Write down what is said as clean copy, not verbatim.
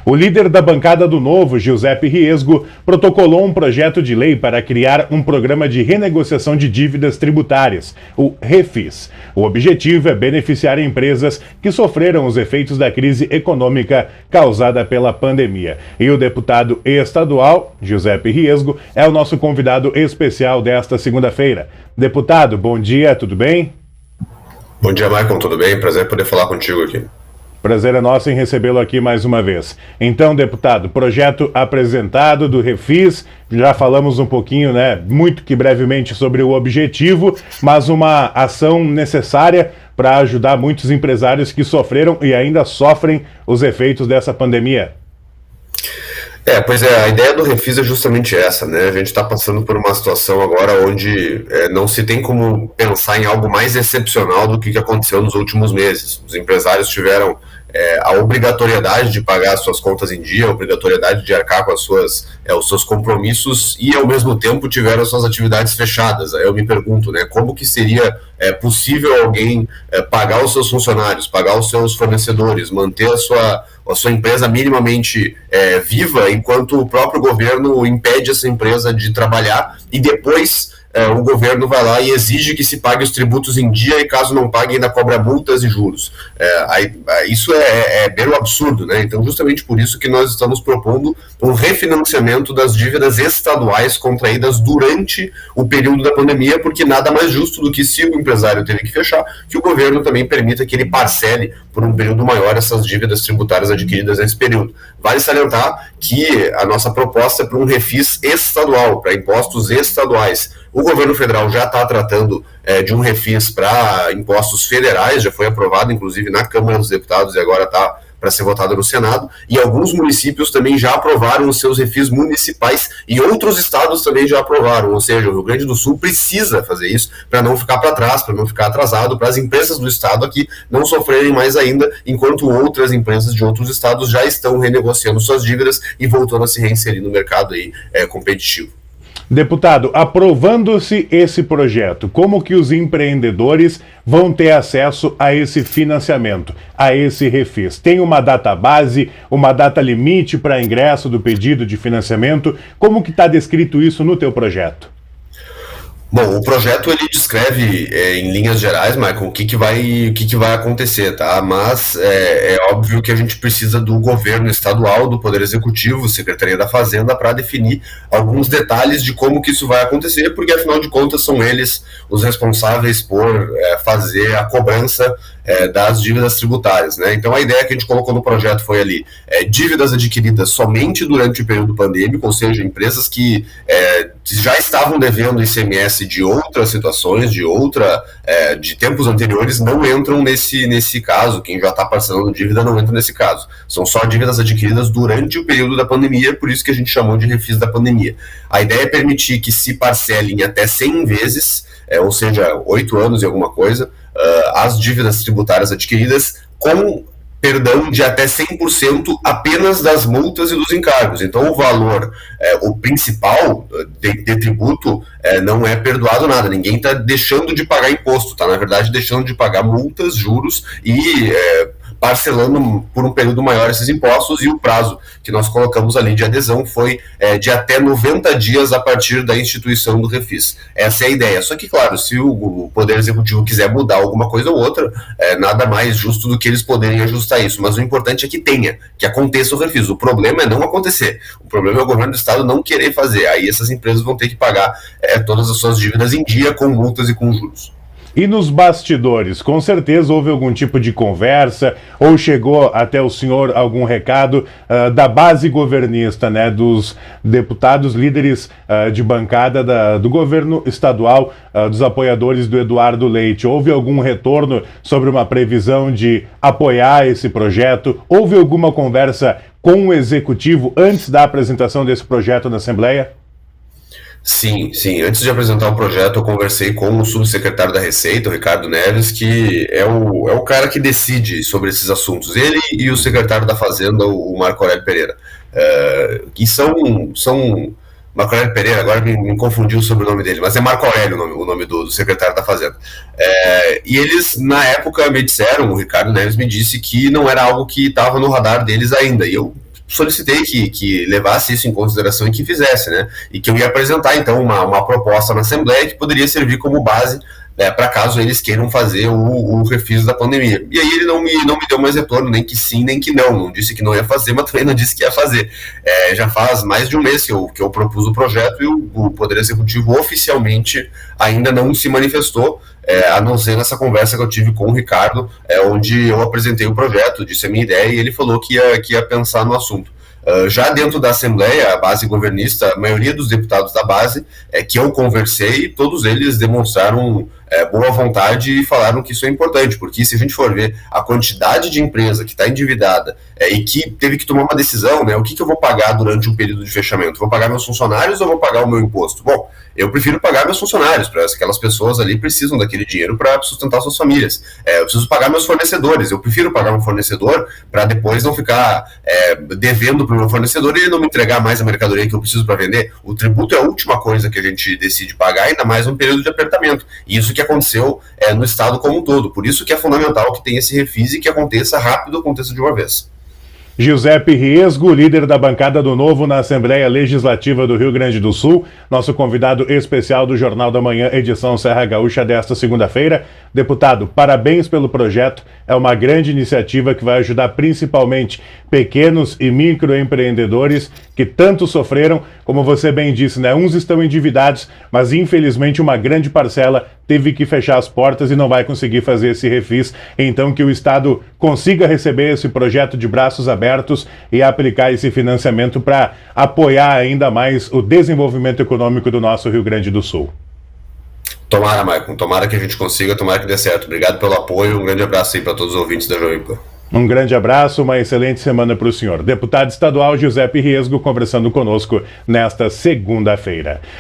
O líder da bancada do Novo, Giuseppe Riesgo, protocolou um projeto de lei para criar um programa de renegociação de dívidas tributárias, o Refis. O objetivo é beneficiar empresas que sofreram os efeitos da crise econômica causada pela pandemia. E o deputado estadual, Giuseppe Riesgo, é o nosso convidado especial desta segunda-feira. Deputado, bom dia, tudo bem? Bom dia, Michael, tudo bem? Prazer poder falar contigo aqui. Prazer é nosso em recebê-lo aqui mais uma vez. Então, deputado, projeto apresentado do Refis, já falamos um pouquinho, muito que brevemente sobre o objetivo, mas uma ação necessária para ajudar muitos empresários que sofreram e ainda sofrem os efeitos dessa pandemia. Pois é, a ideia do Refis é justamente essa, né? A gente está passando por uma situação agora onde não se tem como pensar em algo mais excepcional do que aconteceu nos últimos meses. Os empresários tiveram a obrigatoriedade de pagar as suas contas em dia, a obrigatoriedade de arcar com os seus compromissos e, ao mesmo tempo, tiveram as suas atividades fechadas. Aí eu me pergunto, como que seria possível alguém pagar os seus funcionários, pagar os seus fornecedores, manter a sua empresa minimamente viva, enquanto o próprio governo impede essa empresa de trabalhar e depois o governo vai lá e exige que se pague os tributos em dia e, caso não pague, ainda cobra multas e juros. Isso é bem absurdo, né? Então, justamente por isso que nós estamos propondo um refinanciamento das dívidas estaduais contraídas durante o período da pandemia, porque nada mais justo do que, se o empresário teve que fechar, que o governo também permita que ele parcele por um período maior essas dívidas tributárias adquiridas nesse período. Vale salientar que a nossa proposta é para um refis estadual, para impostos estaduais. O governo federal já está tratando de um refis para impostos federais, já foi aprovado inclusive na Câmara dos Deputados e agora está para ser votado no Senado, e alguns municípios também já aprovaram os seus refis municipais e outros estados também já aprovaram, ou seja, o Rio Grande do Sul precisa fazer isso para não ficar para trás, para não ficar atrasado, para as empresas do estado aqui não sofrerem mais ainda, enquanto outras empresas de outros estados já estão renegociando suas dívidas e voltando a se reinserir no mercado aí, competitivo. Deputado, aprovando-se esse projeto, como que os empreendedores vão ter acesso a esse financiamento, a esse refis? Tem uma data base, uma data limite para ingresso do pedido de financiamento? Como que está descrito isso no teu projeto? Bom, o projeto ele descreve em linhas gerais, Michael, o que vai acontecer, tá? Mas é óbvio que a gente precisa do governo estadual, do Poder Executivo, Secretaria da Fazenda, para definir alguns detalhes de como que isso vai acontecer, porque afinal de contas são eles os responsáveis por fazer a cobrança das dívidas tributárias, né? Então a ideia que a gente colocou no projeto foi ali, dívidas adquiridas somente durante o período pandêmico, ou seja, empresas que já estavam devendo ICMS de outras situações, de tempos anteriores, não entram nesse caso. Quem já está parcelando dívida não entra nesse caso. São só dívidas adquiridas durante o período da pandemia, por isso que a gente chamou de refis da pandemia. A ideia é permitir que se parcelem até 100 vezes, ou seja, 8 anos e alguma coisa, as dívidas tributárias adquiridas com perdão de até 100% apenas das multas e dos encargos. Então o valor, o principal de tributo não é perdoado nada, ninguém está deixando de pagar imposto, está na verdade deixando de pagar multas, juros e parcelando por um período maior esses impostos, e o prazo que nós colocamos ali de adesão foi de até 90 dias a partir da instituição do refis. Essa é a ideia. Só que, claro, se o Poder Executivo quiser mudar alguma coisa ou outra, nada mais justo do que eles poderem ajustar isso. Mas o importante é que aconteça o refis. O problema é não acontecer. O problema é o governo do estado não querer fazer. Aí essas empresas vão ter que pagar todas as suas dívidas em dia, com multas e com juros. E nos bastidores, com certeza houve algum tipo de conversa ou chegou até o senhor algum recado da base governista, dos deputados líderes de bancada do governo estadual, dos apoiadores do Eduardo Leite. Houve algum retorno sobre uma previsão de apoiar esse projeto? Houve alguma conversa com o executivo antes da apresentação desse projeto na Assembleia? Sim. Antes de apresentar o projeto, eu conversei com o subsecretário da Receita, o Ricardo Neves, que é o cara que decide sobre esses assuntos. Ele e o secretário da Fazenda, o Marco Aurélio Pereira. Que são Marco Aurélio Pereira, agora me confundiu o sobrenome dele, mas é Marco Aurélio o nome do secretário da Fazenda. E eles, na época, me disseram, o Ricardo Neves me disse que não era algo que estava no radar deles ainda. E eu solicitei que levasse isso em consideração e que fizesse, né? E que eu ia apresentar, então, uma proposta na Assembleia que poderia servir como base para caso eles queiram fazer o refis da pandemia. E aí ele não me deu mais retorno, nem que sim, nem que não. Não disse que não ia fazer, mas também não disse que ia fazer. Já faz mais de um mês que eu propus o projeto e o Poder Executivo oficialmente ainda não se manifestou, a não ser nessa conversa que eu tive com o Ricardo, onde eu apresentei o projeto, disse a minha ideia e ele falou que ia pensar no assunto. Já dentro da Assembleia, a base governista, a maioria dos deputados da base que eu conversei, todos eles demonstraram boa vontade e falaram que isso é importante, porque se a gente for ver a quantidade de empresa que está endividada e que teve que tomar uma decisão, né, o que eu vou pagar durante um período de fechamento? Vou pagar meus funcionários ou vou pagar o meu imposto? Bom, eu prefiro pagar meus funcionários, para aquelas pessoas ali precisam daquele dinheiro para sustentar suas famílias. Eu preciso pagar meus fornecedores, eu prefiro pagar um fornecedor para depois não ficar devendo para o meu fornecedor e ele não me entregar mais a mercadoria que eu preciso para vender. O tributo é a última coisa que a gente decide pagar, ainda mais num período de apertamento. E isso que aconteceu no estado como um todo. Por isso que é fundamental que tenha esse refis e que aconteça rápido, aconteça de uma vez. Giuseppe Riesgo, líder da bancada do Novo na Assembleia Legislativa do Rio Grande do Sul, nosso convidado especial do Jornal da Manhã, edição Serra Gaúcha desta segunda-feira. Deputado, parabéns pelo projeto. É uma grande iniciativa que vai ajudar principalmente pequenos e microempreendedores que tanto sofreram, como você bem disse, né? Uns estão endividados, mas infelizmente uma grande parcela teve que fechar as portas e não vai conseguir fazer esse refis. Então que o Estado consiga receber esse projeto de braços abertos e aplicar esse financiamento para apoiar ainda mais o desenvolvimento econômico do nosso Rio Grande do Sul. Tomara, Maicon, tomara que a gente consiga, tomara que dê certo. Obrigado pelo apoio, um grande abraço aí para todos os ouvintes da Jovem Pan. Um grande abraço, uma excelente semana para o senhor. Deputado estadual Giuseppe Riesgo conversando conosco nesta segunda-feira.